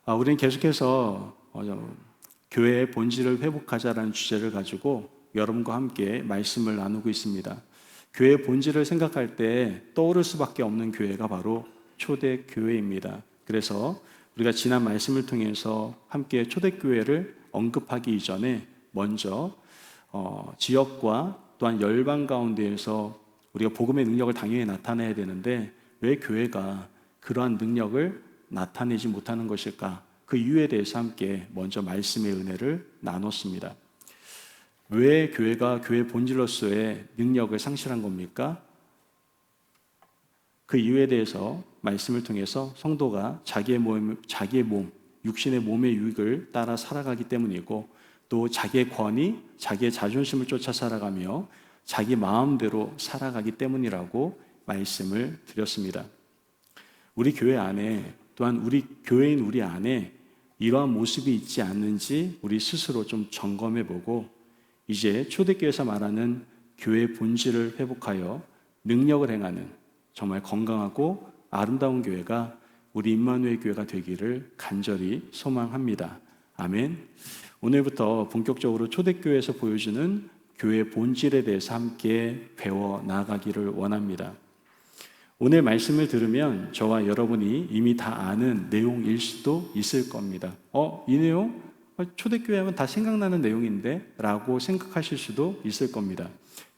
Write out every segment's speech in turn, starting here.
우리는 계속해서 교회의 본질을 회복하자라는 주제를 가지고 여러분과 함께 말씀을 나누고 있습니다. 교회의 본질을 생각할 때 떠오를 수밖에 없는 교회가 바로 초대교회입니다. 그래서 우리가 지난 말씀을 통해서 함께 초대교회를 언급하기 이전에 먼저 지역과 또한 열방 가운데에서 우리가 복음의 능력을 당연히 나타내야 되는데 왜 교회가 그러한 능력을 나타내지 못하는 것일까? 그 이유에 대해서 함께 먼저 말씀의 은혜를 나눴습니다. 왜 교회가 교회 본질로서의 능력을 상실한 겁니까? 그 이유에 대해서 말씀을 통해서 성도가 자기의 몸, 육신의 몸의 유익을 따라 살아가기 때문이고 또 자기의 권위, 자기의 자존심을 쫓아 살아가며 자기 마음대로 살아가기 때문이라고 말씀을 드렸습니다. 우리 교회 안에 또한 우리 교회인 우리 안에 이러한 모습이 있지 않는지 우리 스스로 좀 점검해보고 이제 초대교회에서 말하는 교회의 본질을 회복하여 능력을 행하는 정말 건강하고 아름다운 교회가 우리 임마누엘 교회가 되기를 간절히 소망합니다. 아멘. 오늘부터 본격적으로 초대교회에서 보여주는 교회의 본질에 대해서 함께 배워 나아가기를 원합니다. 오늘 말씀을 들으면 저와 여러분이 이미 다 아는 내용일 수도 있을 겁니다. 이 내용? 초대교회 하면 다 생각나는 내용인데? 라고 생각하실 수도 있을 겁니다.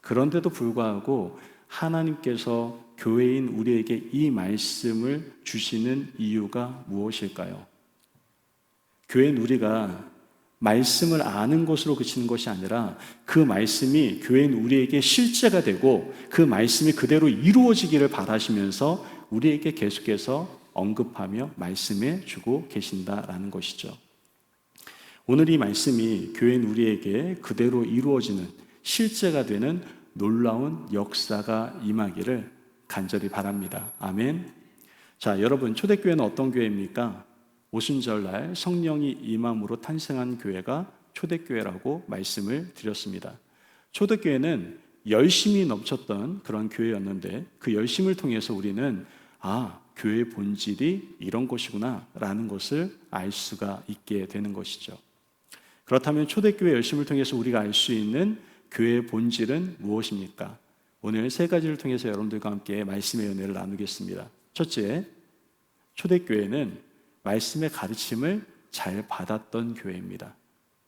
그런데도 불구하고 하나님께서 교회인 우리에게 이 말씀을 주시는 이유가 무엇일까요? 교회인 우리가 말씀을 아는 것으로 그치는 것이 아니라 그 말씀이 교회인 우리에게 실제가 되고 그 말씀이 그대로 이루어지기를 바라시면서 우리에게 계속해서 언급하며 말씀해 주고 계신다라는 것이죠. 오늘 이 말씀이 교회인 우리에게 그대로 이루어지는 실제가 되는 놀라운 역사가 임하기를 간절히 바랍니다. 아멘. 자, 여러분, 초대교회는 어떤 교회입니까? 오순절날 성령이 임함으로 탄생한 교회가 초대교회라고 말씀을 드렸습니다. 초대교회는 열심이 넘쳤던 그런 교회였는데 그 열심을 통해서 우리는 교회의 본질이 이런 것이구나 라는 것을 알 수가 있게 되는 것이죠. 그렇다면 초대교회 열심을 통해서 우리가 알 수 있는 교회의 본질은 무엇입니까? 오늘 세 가지를 통해서 여러분들과 함께 말씀의 은혜를 나누겠습니다. 첫째, 초대교회는 말씀의 가르침을 잘 받았던 교회입니다.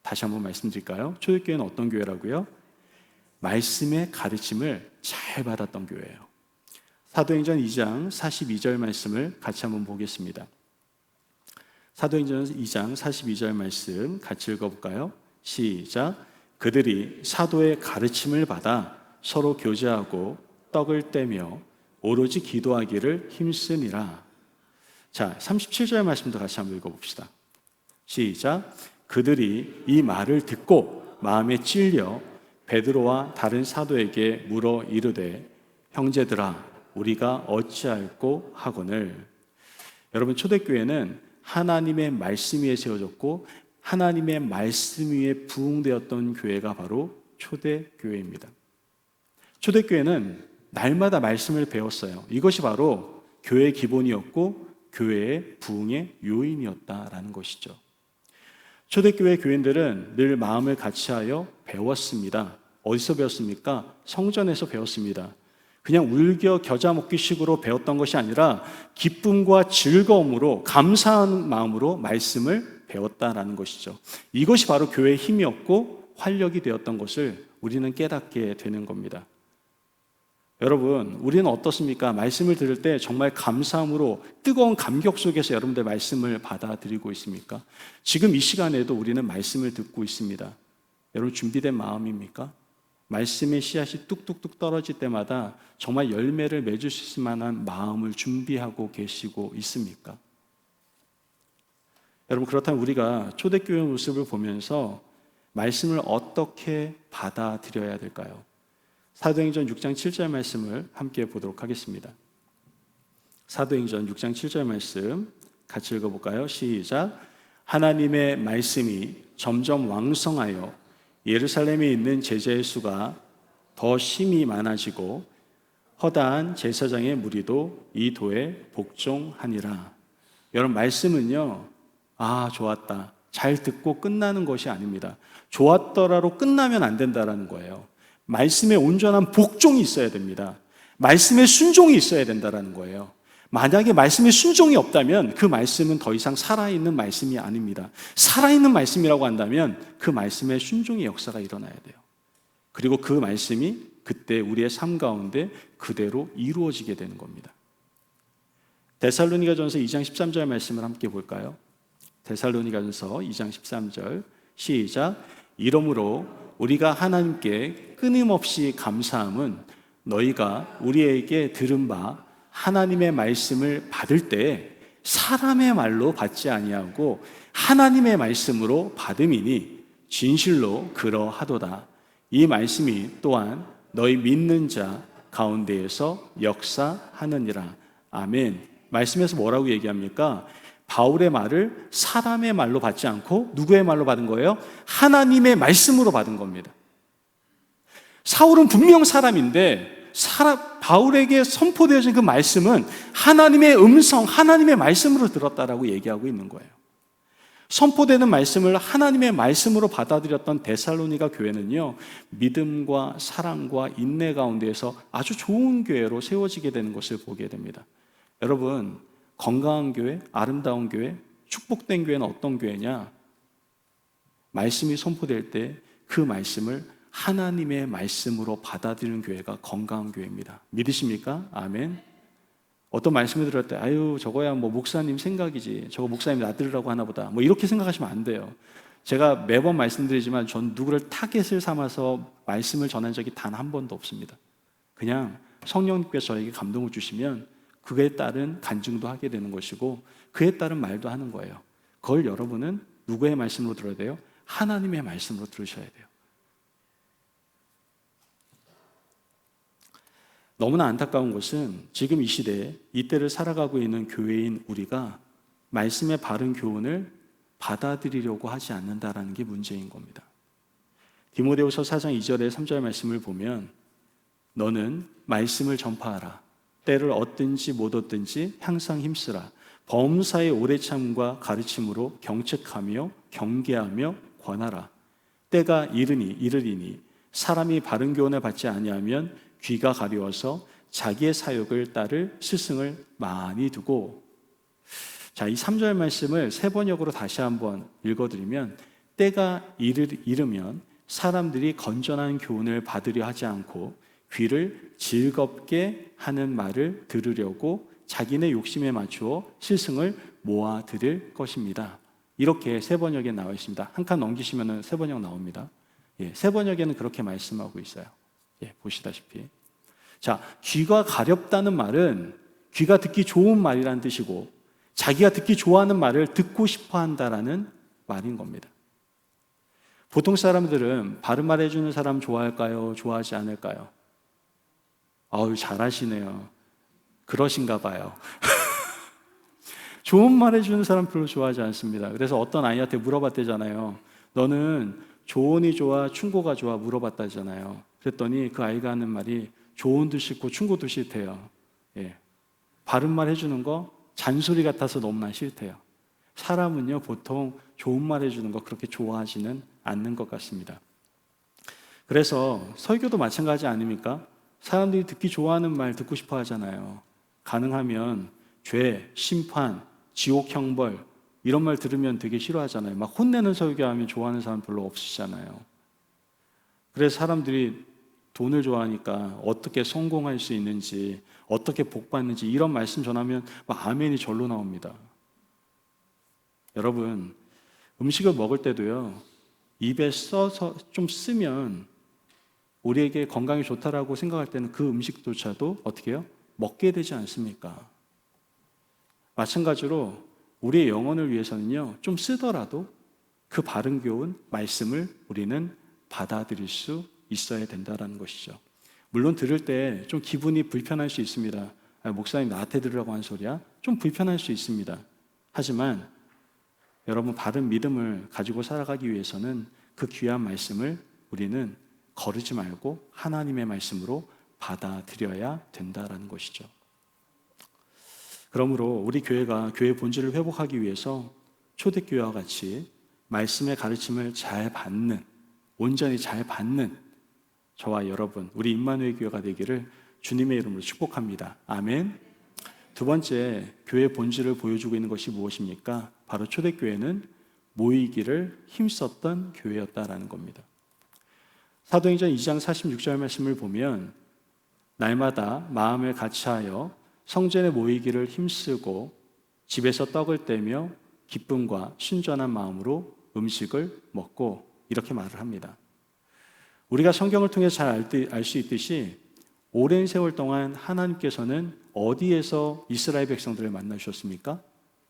다시 한번 말씀드릴까요? 초대교회는 어떤 교회라고요? 말씀의 가르침을 잘 받았던 교회예요. 사도행전 2장 42절 말씀을 같이 한번 보겠습니다. 사도행전 2장 42절 말씀 같이 읽어볼까요? 시작. 그들이 사도의 가르침을 받아 서로 교제하고 떡을 떼며 오로지 기도하기를 힘쓰니라. 자, 37절 말씀도 같이 한번 읽어봅시다. 시작. 그들이 이 말을 듣고 마음에 찔려 베드로와 다른 사도에게 물어 이르되 형제들아 우리가 어찌할꼬 하거늘. 여러분, 초대교회는 하나님의 말씀 위에 세워졌고 하나님의 말씀 위에 부흥되었던 교회가 바로 초대교회입니다. 초대교회는 날마다 말씀을 배웠어요. 이것이 바로 교회의 기본이었고 교회의 부흥의 요인이었다라는 것이죠. 초대교회 교인들은 늘 마음을 같이하여 배웠습니다. 어디서 배웠습니까? 성전에서 배웠습니다. 그냥 울겨 겨자 먹기식으로 배웠던 것이 아니라 기쁨과 즐거움으로 감사하는 마음으로 말씀을 배웠다라는 것이죠. 이것이 바로 교회의 힘이었고 활력이 되었던 것을 우리는 깨닫게 되는 겁니다. 여러분, 우리는 어떻습니까? 말씀을 들을 때 정말 감사함으로 뜨거운 감격 속에서 여러분들 말씀을 받아들이고 있습니까? 지금 이 시간에도 우리는 말씀을 듣고 있습니다. 여러분 준비된 마음입니까? 말씀의 씨앗이 뚝뚝뚝 떨어질 때마다 정말 열매를 맺을 수 있을 만한 마음을 준비하고 계시고 있습니까? 여러분, 그렇다면 우리가 초대교회 모습을 보면서 말씀을 어떻게 받아들여야 될까요? 사도행전 6장 7절 말씀을 함께 보도록 하겠습니다. 사도행전 6장 7절 말씀 같이 읽어볼까요? 시작. 하나님의 말씀이 점점 왕성하여 예루살렘에 있는 제자의 수가 더 심히 많아지고 허다한 제사장의 무리도 이 도에 복종하니라. 여러분, 말씀은요 아, 좋았다. 잘 듣고 끝나는 것이 아닙니다. 좋았더라로 끝나면 안 된다라는 거예요. 말씀에 온전한 복종이 있어야 됩니다. 말씀에 순종이 있어야 된다라는 거예요. 만약에 말씀에 순종이 없다면 그 말씀은 더 이상 살아있는 말씀이 아닙니다. 살아있는 말씀이라고 한다면 그 말씀에 순종의 역사가 일어나야 돼요. 그리고 그 말씀이 그때 우리의 삶 가운데 그대로 이루어지게 되는 겁니다. 데살로니가전서 2장 13절 말씀을 함께 볼까요? 데살로니가전서 2장 13절 시작. 이러므로 우리가 하나님께 끊임없이 감사함은 너희가 우리에게 들은 바 하나님의 말씀을 받을 때 사람의 말로 받지 아니하고 하나님의 말씀으로 받음이니 진실로 그러하도다. 이 말씀이 또한 너희 믿는 자 가운데에서 역사하느니라. 아멘. 말씀에서 뭐라고 얘기합니까? 바울의 말을 사람의 말로 받지 않고 누구의 말로 받은 거예요? 하나님의 말씀으로 받은 겁니다. 사울은 분명 사람인데 바울에게 선포되어진 그 말씀은 하나님의 음성, 하나님의 말씀으로 들었다라고 얘기하고 있는 거예요. 선포되는 말씀을 하나님의 말씀으로 받아들였던 데살로니가 교회는요, 믿음과 사랑과 인내 가운데에서 아주 좋은 교회로 세워지게 되는 것을 보게 됩니다. 여러분, 건강한 교회, 아름다운 교회, 축복된 교회는 어떤 교회냐? 말씀이 선포될 때 그 말씀을 하나님의 말씀으로 받아들이는 교회가 건강한 교회입니다. 믿으십니까? 아멘. 어떤 말씀을 들을 때 아유 저거야 뭐 목사님 생각이지, 저거 목사님 나 들으라고 하나 보다, 뭐 이렇게 생각하시면 안 돼요. 제가 매번 말씀드리지만 전 누구를 타겟을 삼아서 말씀을 전한 적이 단 한 번도 없습니다. 그냥 성령님께서 저에게 감동을 주시면 그에 따른 간증도 하게 되는 것이고 그에 따른 말도 하는 거예요. 그걸 여러분은 누구의 말씀으로 들어야 돼요? 하나님의 말씀으로 들으셔야 돼요. 너무나 안타까운 것은 지금 이 시대에 이때를 살아가고 있는 교회인 우리가 말씀의 바른 교훈을 받아들이려고 하지 않는다라는 게 문제인 겁니다. 디모데후서 4장 2절에 3절 말씀을 보면 너는 말씀을 전파하라. 때를 얻든지 못 얻든지 항상 힘쓰라. 범사의 오래 참과 가르침으로 경책하며 경계하며 권하라. 때가 이르리니 사람이 바른 교훈을 받지 아니하면 귀가 가려워서 자기의 사욕을 따를 스승을 많이 두고. 자, 이 3절 말씀을 세 번역으로 다시 한번 읽어드리면 때가 이르면 사람들이 건전한 교훈을 받으려 하지 않고 귀를 즐겁게 하는 말을 들으려고 자기네 욕심에 맞추어 스승을 모아 들을 것입니다. 이렇게 세 번역에 나와 있습니다. 한 칸 넘기시면 세 번역 나옵니다. 세 번역에는 그렇게 말씀하고 있어요. 보시다시피. 자, 귀가 가렵다는 말은 귀가 듣기 좋은 말이라는 뜻이고 자기가 듣기 좋아하는 말을 듣고 싶어 한다라는 말인 겁니다. 보통 사람들은 바른 말 해주는 사람 좋아할까요? 좋아하지 않을까요? 아유, 잘하시네요. 그러신가 봐요. 좋은 말 해주는 사람 별로 좋아하지 않습니다. 그래서 어떤 아이한테 물어봤대잖아요. 너는 조언이 좋아, 충고가 좋아 물어봤다잖아요. 그랬더니 그 아이가 하는 말이 조언도 싫고 충고도 싫대요. 바른 말 해주는 거 잔소리 같아서 너무나 싫대요. 사람은요 보통 좋은 말 해주는 거 그렇게 좋아하지는 않는 것 같습니다. 그래서 설교도 마찬가지 아닙니까? 사람들이 듣기 좋아하는 말 듣고 싶어 하잖아요. 가능하면 죄, 심판, 지옥 형벌 이런 말 들으면 되게 싫어하잖아요. 막 혼내는 설교하면 좋아하는 사람 별로 없으시잖아요. 그래서 사람들이 돈을 좋아하니까 어떻게 성공할 수 있는지, 어떻게 복받는지 이런 말씀 전하면 막 아멘이 절로 나옵니다. 여러분, 음식을 먹을 때도요, 입에 써서 좀 쓰면 우리에게 건강에 좋다라고 생각할 때는 그 음식조차도 어떻게 해요? 먹게 되지 않습니까? 마찬가지로 우리의 영혼을 위해서는요, 좀 쓰더라도 그 바른 교훈, 말씀을 우리는 받아들일 수 있어야 된다는 것이죠. 물론 들을 때 좀 기분이 불편할 수 있습니다. 목사님 나한테 들으라고 한 소리야? 좀 불편할 수 있습니다. 하지만 여러분, 바른 믿음을 가지고 살아가기 위해서는 그 귀한 말씀을 우리는 거르지 말고 하나님의 말씀으로 받아들여야 된다는 것이죠. 그러므로 우리 교회가 교회 본질을 회복하기 위해서 초대교회와 같이 말씀의 가르침을 잘 받는, 온전히 잘 받는 저와 여러분, 우리 임마누엘 교회가 되기를 주님의 이름으로 축복합니다. 아멘. 두 번째, 교회의 본질을 보여주고 있는 것이 무엇입니까? 바로 초대교회는 모이기를 힘썼던 교회였다라는 겁니다. 사도행전 2장 46절 말씀을 보면 날마다 마음을 같이하여 성전에 모이기를 힘쓰고 집에서 떡을 떼며 기쁨과 순전한 마음으로 음식을 먹고 이렇게 말을 합니다. 우리가 성경을 통해 잘 알 수 있듯이 오랜 세월 동안 하나님께서는 어디에서 이스라엘 백성들을 만나 주셨습니까?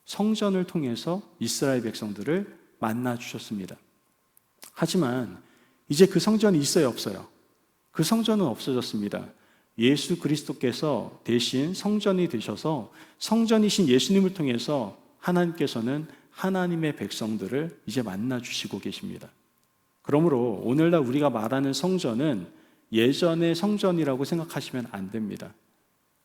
성전을 통해서 이스라엘 백성들을 만나 주셨습니다. 하지만 이제 그 성전이 있어요, 없어요? 그 성전은 없어졌습니다. 예수 그리스도께서 대신 성전이 되셔서 성전이신 예수님을 통해서 하나님께서는 하나님의 백성들을 이제 만나 주시고 계십니다. 그러므로 오늘날 우리가 말하는 성전은 예전의 성전이라고 생각하시면 안 됩니다.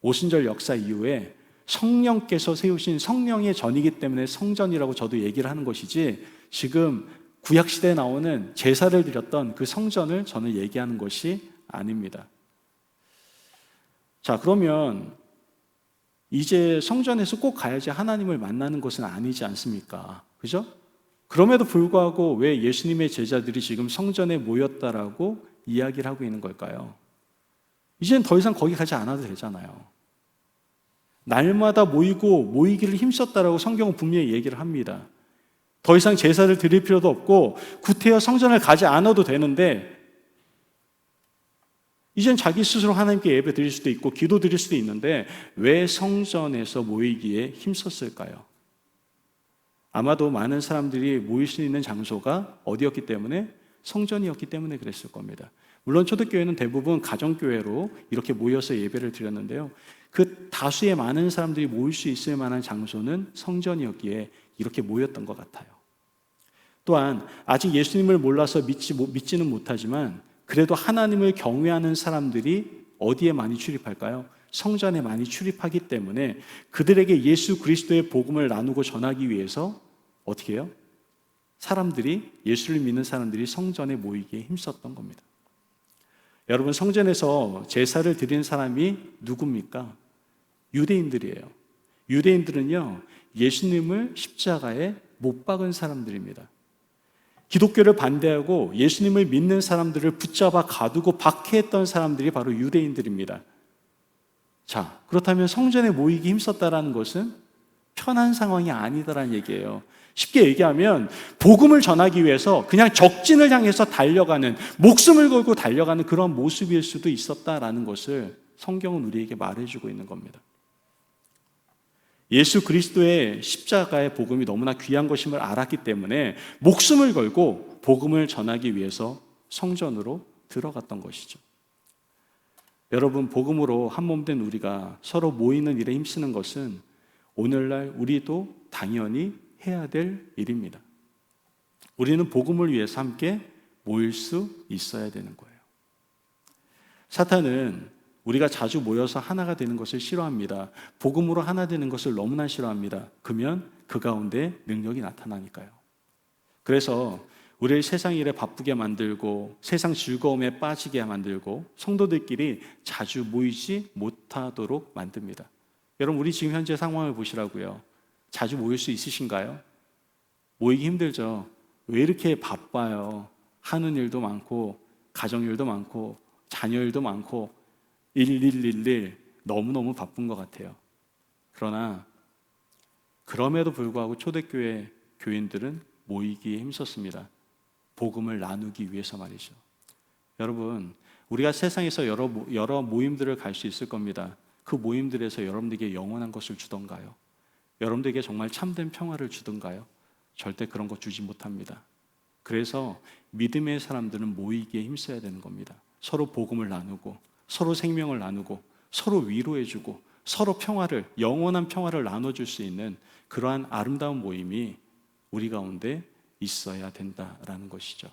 오순절 역사 이후에 성령께서 세우신 성령의 전이기 때문에 성전이라고 저도 얘기를 하는 것이지, 지금 구약시대에 나오는 제사를 드렸던 그 성전을 저는 얘기하는 것이 아닙니다. 자, 그러면 이제 성전에서 꼭 가야지 하나님을 만나는 것은 아니지 않습니까? 그죠? 그럼에도 불구하고 왜 예수님의 제자들이 지금 성전에 모였다라고 이야기를 하고 있는 걸까요? 이제는 더 이상 거기 가지 않아도 되잖아요. 날마다 모이고 모이기를 힘썼다라고 성경은 분명히 얘기를 합니다. 더 이상 제사를 드릴 필요도 없고 구태여 성전을 가지 않아도 되는데, 이젠 자기 스스로 하나님께 예배 드릴 수도 있고 기도 드릴 수도 있는데 왜 성전에서 모이기에 힘썼을까요? 아마도 많은 사람들이 모일 수 있는 장소가 어디였기 때문에? 성전이었기 때문에 그랬을 겁니다. 물론 초대교회는 대부분 가정교회로 이렇게 모여서 예배를 드렸는데요, 그 다수의 많은 사람들이 모일 수 있을 만한 장소는 성전이었기에 이렇게 모였던 것 같아요. 또한 아직 예수님을 몰라서 믿지는 못하지만 그래도 하나님을 경외하는 사람들이 어디에 많이 출입할까요? 성전에 많이 출입하기 때문에 그들에게 예수 그리스도의 복음을 나누고 전하기 위해서 어떻게 해요? 예수를 믿는 사람들이 성전에 모이기에 힘썼던 겁니다. 여러분, 성전에서 제사를 드리는 사람이 누굽니까? 유대인들이에요. 유대인들은요, 예수님을 십자가에 못 박은 사람들입니다. 기독교를 반대하고 예수님을 믿는 사람들을 붙잡아 가두고 박해했던 사람들이 바로 유대인들입니다. 자, 그렇다면 성전에 모이기 힘썼다라는 것은 편한 상황이 아니다라는 얘기예요. 쉽게 얘기하면 복음을 전하기 위해서 그냥 적진을 향해서 달려가는, 목숨을 걸고 달려가는 그런 모습일 수도 있었다라는 것을 성경은 우리에게 말해주고 있는 겁니다. 예수 그리스도의 십자가의 복음이 너무나 귀한 것임을 알았기 때문에 목숨을 걸고 복음을 전하기 위해서 성전으로 들어갔던 것이죠. 여러분, 복음으로 한 몸 된 우리가 서로 모이는 일에 힘쓰는 것은 오늘날 우리도 당연히 해야 될 일입니다. 우리는 복음을 위해서 함께 모일 수 있어야 되는 거예요. 사탄은 우리가 자주 모여서 하나가 되는 것을 싫어합니다. 복음으로 하나 되는 것을 너무나 싫어합니다. 그러면 그 가운데 능력이 나타나니까요. 그래서 우리를 세상 일에 바쁘게 만들고 세상 즐거움에 빠지게 만들고 성도들끼리 자주 모이지 못하도록 만듭니다. 여러분, 우리 지금 현재 상황을 보시라고요. 자주 모일 수 있으신가요? 모이기 힘들죠. 왜 이렇게 바빠요? 하는 일도 많고 가정일도 많고 자녀일도 많고 1111 너무너무 바쁜 것 같아요. 그러나 그럼에도 불구하고 초대교회 교인들은 모이기에 힘썼습니다. 복음을 나누기 위해서 말이죠. 여러분, 우리가 세상에서 여러 모임들을 갈 수 있을 겁니다. 그 모임들에서 여러분들에게 영원한 것을 주던가요? 여러분들에게 정말 참된 평화를 주던가요? 절대 그런 거 주지 못합니다. 그래서 믿음의 사람들은 모이기에 힘써야 되는 겁니다. 서로 복음을 나누고 서로 생명을 나누고 서로 위로해주고 서로 평화를, 영원한 평화를 나눠줄 수 있는 그러한 아름다운 모임이 우리 가운데 있어야 된다라는 것이죠.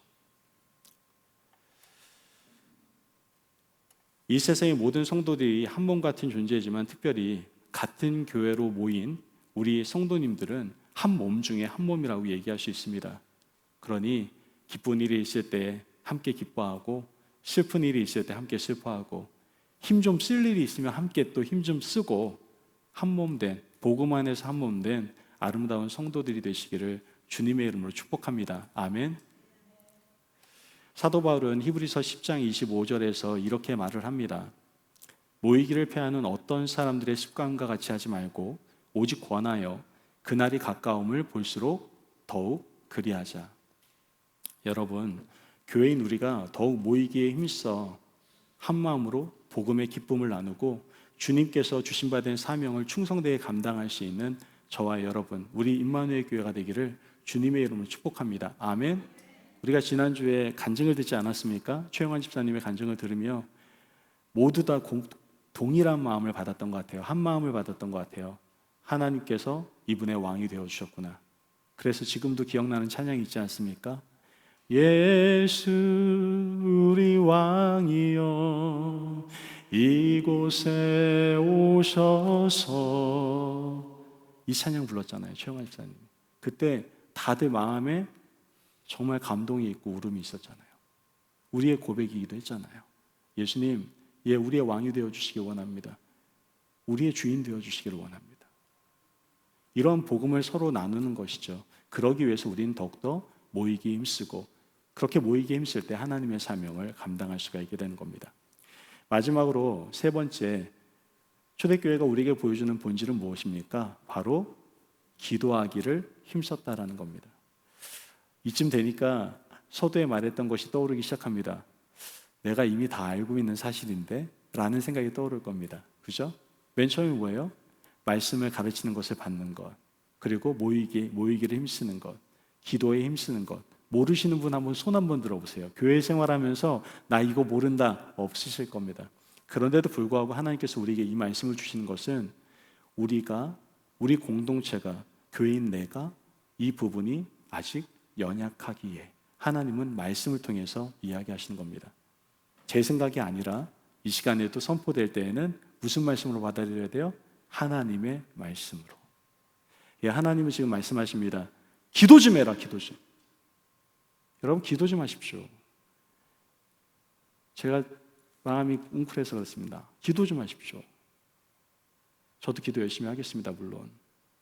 이 세상의 모든 성도들이 한 몸 같은 존재이지만 특별히 같은 교회로 모인 우리 성도님들은 한 몸 중에 한 몸이라고 얘기할 수 있습니다. 그러니 기쁜 일이 있을 때 함께 기뻐하고 슬픈 일이 있을 때 함께 슬퍼하고 힘 좀 쓸 일이 있으면 함께 또 힘 좀 쓰고 한 몸 된, 복음 안에서 한 몸 된 아름다운 성도들이 되시기를 주님의 이름으로 축복합니다. 아멘. 사도 바울은 히브리서 10장 25절에서 이렇게 말을 합니다. 모이기를 패하는 어떤 사람들의 습관과 같이 하지 말고 오직 권하여 그날이 가까움을 볼수록 더욱 그리하자. 여러분, 교회인 우리가 더욱 모이기에 힘써 한 마음으로 복음의 기쁨을 나누고 주님께서 주신 바 된 사명을 충성되게 감당할 수 있는 저와 여러분, 우리 임마누엘 교회가 되기를 주님의 이름으로 축복합니다. 아멘. 우리가 지난주에 간증을 듣지 않았습니까? 최영환 집사님의 간증을 들으며 모두 다 동일한 마음을 받았던 것 같아요. 한 마음을 받았던 것 같아요. 하나님께서 이분의 왕이 되어주셨구나. 그래서 지금도 기억나는 찬양이 있지 않습니까? 예수 우리 왕이여 이곳에 오셔서, 이 찬양 불렀잖아요, 최영환 집사님. 그때 다들 마음에 정말 감동이 있고 울음이 있었잖아요. 우리의 고백이기도 했잖아요. 예수님, 우리의 왕이 되어주시기 원합니다. 우리의 주인 되어주시기를 원합니다. 이런 복음을 서로 나누는 것이죠. 그러기 위해서 우리는 더욱더 모이기에 힘쓰고, 그렇게 모이기에 힘쓸 때 하나님의 사명을 감당할 수가 있게 되는 겁니다. 마지막으로 세 번째, 초대교회가 우리에게 보여주는 본질은 무엇입니까? 바로 기도하기를 힘썼다라는 겁니다. 이쯤 되니까 서두에 말했던 것이 떠오르기 시작합니다. 내가 이미 다 알고 있는 사실인데? 라는 생각이 떠오를 겁니다. 그죠? 맨 처음에 뭐예요? 말씀을 가르치는 것을 받는 것, 그리고 모이기를 힘쓰는 것, 기도에 힘쓰는 것. 모르시는 분 한번 손 한번 들어보세요. 교회 생활하면서 나 이거 모른다 없으실 겁니다. 그런데도 불구하고 하나님께서 우리에게 이 말씀을 주시는 것은 우리 공동체가, 교회인 내가 이 부분이 아직 연약하기에 하나님은 말씀을 통해서 이야기하시는 겁니다. 제 생각이 아니라 이 시간에도 선포될 때에는 무슨 말씀으로 받아들여야 돼요? 하나님의 말씀으로. 하나님은 지금 말씀하십니다. 기도 좀 해라, 기도 좀. 여러분, 기도 좀 하십시오. 제가 마음이 웅크려서 그렇습니다. 기도 좀 하십시오. 저도 기도 열심히 하겠습니다, 물론.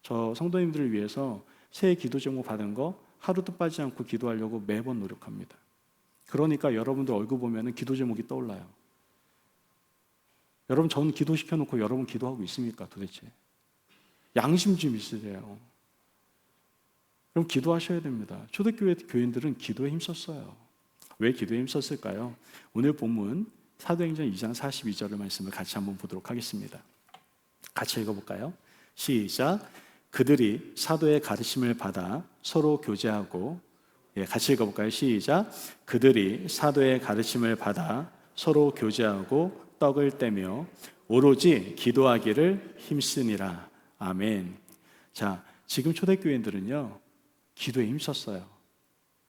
저 성도님들을 위해서 새해 기도 제목 받은 거 하루도 빠지지 않고 기도하려고 매번 노력합니다. 그러니까 여러분들 얼굴 보면 기도 제목이 떠올라요. 여러분, 저는 기도시켜놓고 여러분 기도하고 있습니까, 도대체? 양심 좀 있으세요. 그럼 기도하셔야 됩니다. 초대교회 교인들은 기도에 힘썼어요. 왜 기도에 힘썼을까요? 오늘 본문 사도행전 2장 42절의 말씀을 같이 한번 보도록 하겠습니다. 같이 읽어볼까요? 시작. 그들이 사도의 가르침을 받아 서로 교제하고, 같이 읽어볼까요? 시작. 그들이 사도의 가르침을 받아 서로 교제하고 떡을 떼며 오로지 기도하기를 힘쓰니라. 아멘. 자, 지금 초대교인들은요, 기도에 힘썼어요.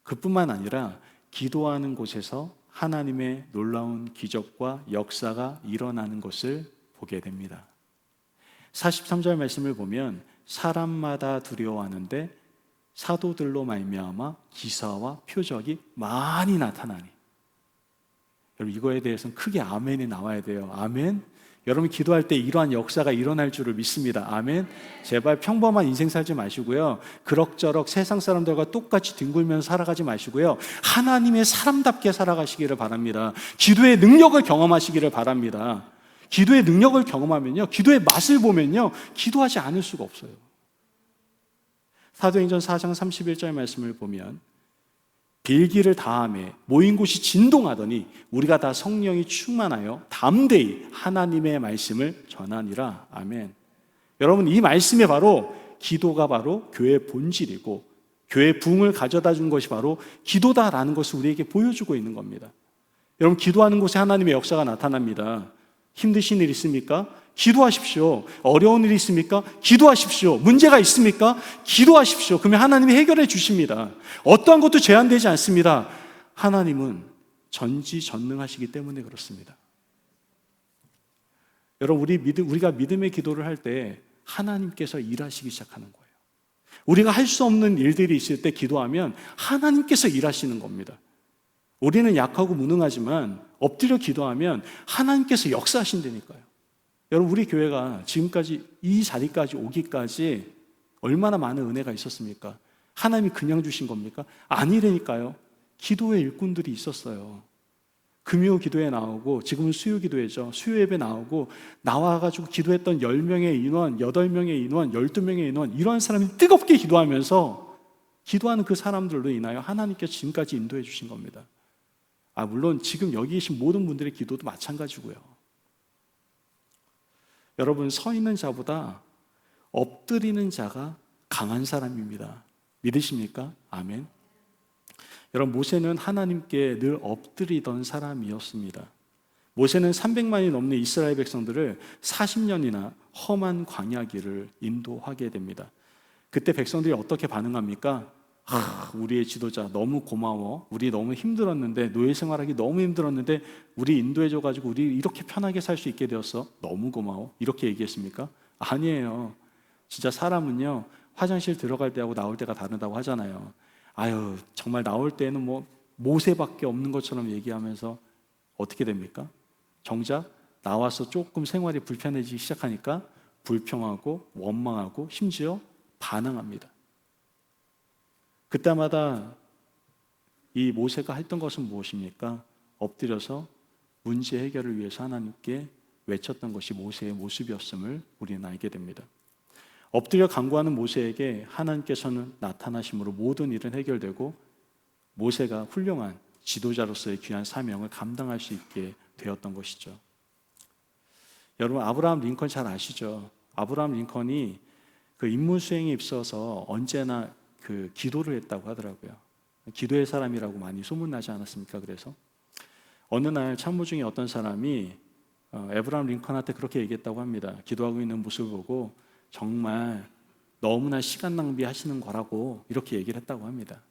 그뿐만 아니라 기도하는 곳에서 하나님의 놀라운 기적과 역사가 일어나는 것을 보게 됩니다. 43절 말씀을 보면 사람마다 두려워하는데 사도들로 말미암아 기사와 표적이 많이 나타나니. 여러분, 이거에 대해서는 크게 아멘이 나와야 돼요. 아멘. 여러분, 기도할 때 이러한 역사가 일어날 줄을 믿습니다. 아멘. 제발 평범한 인생 살지 마시고요, 그럭저럭 세상 사람들과 똑같이 뒹굴면서 살아가지 마시고요, 하나님의 사람답게 살아가시기를 바랍니다. 기도의 능력을 경험하시기를 바랍니다. 기도의 능력을 경험하면요, 기도의 맛을 보면요, 기도하지 않을 수가 없어요. 사도행전 4장 31절 말씀을 보면 빌기를 다하며 모인 곳이 진동하더니 우리가 다 성령이 충만하여 담대히 하나님의 말씀을 전하니라. 아멘. 여러분, 이 말씀이 바로 기도가 바로 교회의 본질이고 교회의 부흥을 가져다 준 것이 바로 기도다라는 것을 우리에게 보여주고 있는 겁니다. 여러분, 기도하는 곳에 하나님의 역사가 나타납니다. 힘드신 일 있습니까? 기도하십시오. 어려운 일이 있습니까? 기도하십시오. 문제가 있습니까? 기도하십시오. 그러면 하나님이 해결해 주십니다. 어떠한 것도 제한되지 않습니다. 하나님은 전지전능하시기 때문에 그렇습니다. 여러분, 우리가 믿음의 기도를 할 때 하나님께서 일하시기 시작하는 거예요. 우리가 할 수 없는 일들이 있을 때 기도하면 하나님께서 일하시는 겁니다. 우리는 약하고 무능하지만 엎드려 기도하면 하나님께서 역사하신다니까요. 여러분, 우리 교회가 지금까지 이 자리까지 오기까지 얼마나 많은 은혜가 있었습니까? 하나님이 그냥 주신 겁니까? 아니라니까요. 기도의 일꾼들이 있었어요. 금요 기도에 나오고, 지금은 수요 기도회죠. 수요 예배 나오고 나와가지고 기도했던 10명의 인원, 8명의 인원, 12명의 인원, 이런 사람이 뜨겁게 기도하면서 기도하는 그 사람들로 인하여 하나님께서 지금까지 인도해 주신 겁니다. 물론 지금 여기 계신 모든 분들의 기도도 마찬가지고요. 여러분, 서 있는 자보다 엎드리는 자가 강한 사람입니다. 믿으십니까? 아멘. 여러분, 모세는 하나님께 늘 엎드리던 사람이었습니다. 모세는 300만이 넘는 이스라엘 백성들을 40년이나 험한 광야길을 인도하게 됩니다. 그때 백성들이 어떻게 반응합니까? 우리의 지도자 너무 고마워. 우리 너무 힘들었는데, 노예 생활하기 너무 힘들었는데 우리 인도해줘가지고 우리 이렇게 편하게 살 수 있게 되었어. 너무 고마워. 이렇게 얘기했습니까? 아니에요. 진짜 사람은요, 화장실 들어갈 때하고 나올 때가 다르다고 하잖아요. 정말 나올 때는 모세밖에 없는 것처럼 얘기하면서 어떻게 됩니까? 정작 나와서 조금 생활이 불편해지기 시작하니까 불평하고 원망하고 심지어 반항합니다. 그때마다 이 모세가 했던 것은 무엇입니까? 엎드려서 문제 해결을 위해서 하나님께 외쳤던 것이 모세의 모습이었음을 우리는 알게 됩니다. 엎드려 간구하는 모세에게 하나님께서는 나타나심으로 모든 일은 해결되고 모세가 훌륭한 지도자로서의 귀한 사명을 감당할 수 있게 되었던 것이죠. 여러분, 아브라함 링컨 잘 아시죠? 아브라함 링컨이 그 임무 수행에 있어서 언제나 그 기도를 했다고 하더라고요. 기도의 사람이라고 많이 소문나지 않았습니까? 그래서 어느 날 참모 중에 어떤 사람이 아브라함 링컨한테 그렇게 얘기했다고 합니다. 기도하고 있는 모습을 보고 정말 너무나 시간 낭비하시는 거라고 이렇게 얘기를 했다고 합니다.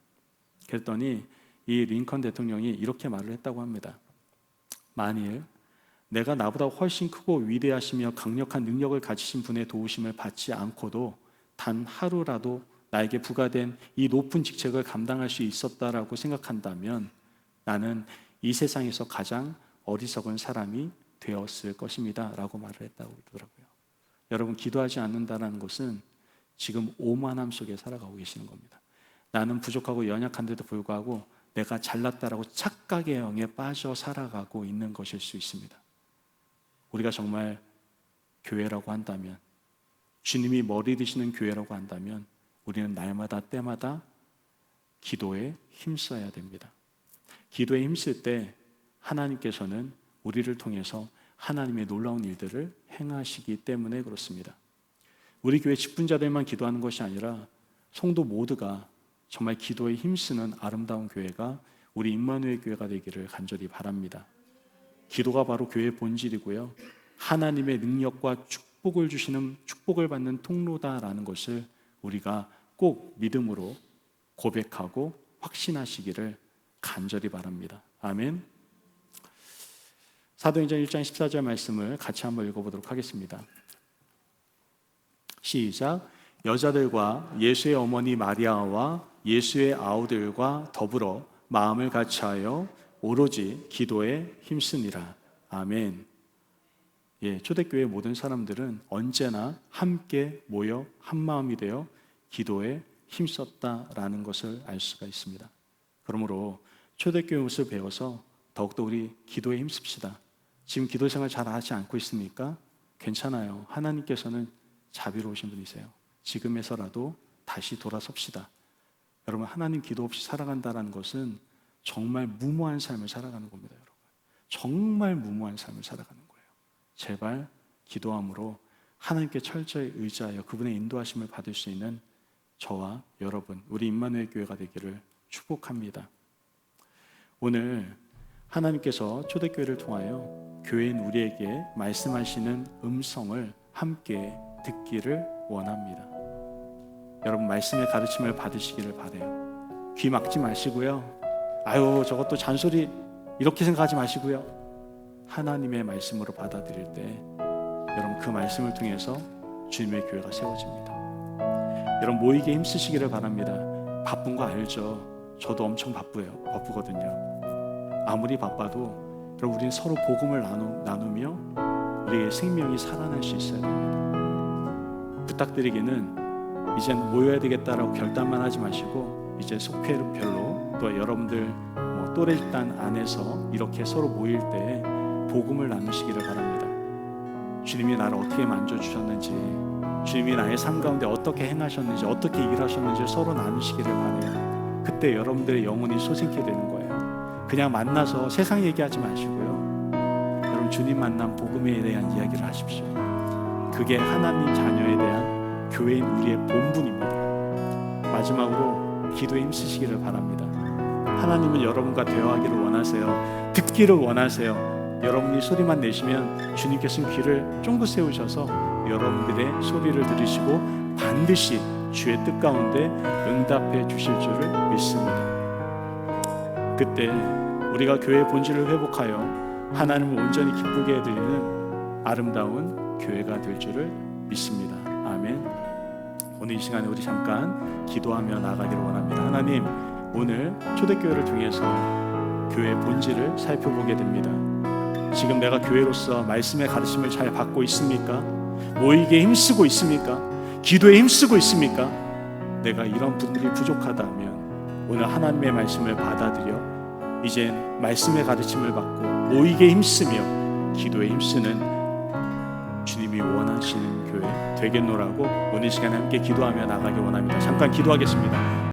그랬더니 이 링컨 대통령이 이렇게 말을 했다고 합니다. 만일 내가 나보다 훨씬 크고 위대하시며 강력한 능력을 가지신 분의 도우심을 받지 않고도 단 하루라도 나에게 부과된 이 높은 직책을 감당할 수 있었다라고 생각한다면 나는 이 세상에서 가장 어리석은 사람이 되었을 것입니다 라고 말을 했다고 그러더라고요. 여러분, 기도하지 않는다는 것은 지금 오만함 속에 살아가고 계시는 겁니다. 나는 부족하고 연약한데도 불구하고 내가 잘났다라고 착각의 영에 빠져 살아가고 있는 것일 수 있습니다. 우리가 정말 교회라고 한다면, 주님이 머리 드시는 교회라고 한다면 우리는 날마다 때마다 기도에 힘써야 됩니다. 기도에 힘쓸 때 하나님께서는 우리를 통해서 하나님의 놀라운 일들을 행하시기 때문에 그렇습니다. 우리 교회 직분자들만 기도하는 것이 아니라 성도 모두가 정말 기도에 힘쓰는 아름다운 교회가 우리 임마누엘 교회가 되기를 간절히 바랍니다. 기도가 바로 교회의 본질이고요, 하나님의 능력과 축복을 주시는, 축복을 받는 통로다라는 것을 우리가 꼭 믿음으로 고백하고 확신하시기를 간절히 바랍니다. 아멘. 사도행전 1장 14절 말씀을 같이 한번 읽어보도록 하겠습니다. 시작. 여자들과 예수의 어머니 마리아와 예수의 아우들과 더불어 마음을 같이하여 오로지 기도에 힘쓰니라. 아멘. 초대교회 모든 사람들은 언제나 함께 모여 한 마음이 되어 기도에 힘썼다라는 것을 알 수가 있습니다. 그러므로 초대교회 모습을 배워서 더욱더 우리 기도에 힘씁시다. 지금 기도 생활 잘 하지 않고 있습니까? 괜찮아요. 하나님께서는 자비로우신 분이세요. 지금에서라도 다시 돌아섭시다. 여러분, 하나님 기도 없이 살아간다는 것은 정말 무모한 삶을 살아가는 겁니다. 여러분, 정말 무모한 삶을 살아가는 거예요. 제발 기도함으로 하나님께 철저히 의지하여 그분의 인도하심을 받을 수 있는 저와 여러분, 우리 임마누엘 교회가 되기를 축복합니다. 오늘 하나님께서 초대교회를 통하여 교회인 우리에게 말씀하시는 음성을 함께 듣기를 원합니다. 여러분, 말씀의 가르침을 받으시기를 바라요. 귀 막지 마시고요, 저것도 잔소리 이렇게 생각하지 마시고요, 하나님의 말씀으로 받아들일 때 여러분, 그 말씀을 통해서 주님의 교회가 세워집니다. 여러분 모이게 힘쓰시기를 바랍니다. 바쁜 거 알죠? 저도 엄청 바쁘거든요. 아무리 바빠도 여러분 우리는 서로 복음을 나누며 우리의 생명이 살아날 수 있어야 됩니다. 부탁드리기는 이젠 모여야 되겠다라고 결단만 하지 마시고 이제 속회별로 또 여러분들 또래집단 안에서 이렇게 서로 모일 때 복음을 나누시기를 바랍니다. 주님이 나를 어떻게 만져주셨는지, 주님이 나의 삶 가운데 어떻게 행하셨는지, 어떻게 일하셨는지 서로 나누시기를 바라요. 그때 여러분들의 영혼이 솟게 되는 거예요. 그냥 만나서 세상 얘기하지 마시고요. 여러분 주님 만남 복음에 대한 이야기를 하십시오. 그게 하나님 자녀에 대한 교회인 우리의 본분입니다. 마지막으로 기도에 힘쓰시기를 바랍니다. 하나님은 여러분과 대화하기를 원하세요. 듣기를 원하세요. 여러분이 소리만 내시면 주님께서는 귀를 쫑긋 세우셔서 여러분들의 소리를 들으시고 반드시 주의 뜻 가운데 응답해 주실 줄을 믿습니다. 그때 우리가 교회의 본질을 회복하여 하나님을 온전히 기쁘게 해드리는 아름다운 교회가 될 줄을 믿습니다. 아멘. 오늘 이 시간에 우리 잠깐 기도하며 나가기를 원합니다. 하나님, 오늘 초대교회를 통해서 교회의 본질을 살펴보게 됩니다. 지금 내가 교회로서 말씀의 가르침을 잘 받고 있습니까? 모이기에 힘쓰고 있습니까? 기도에 힘쓰고 있습니까? 내가 이런 분들이 부족하다면 오늘 하나님의 말씀을 받아들여 이젠 말씀의 가르침을 받고 모이기에 힘쓰며 기도에 힘쓰는 주님이 원하시는 교회 되겠노라고 오늘 시간에 함께 기도하며 나가기 원합니다. 잠깐 기도하겠습니다.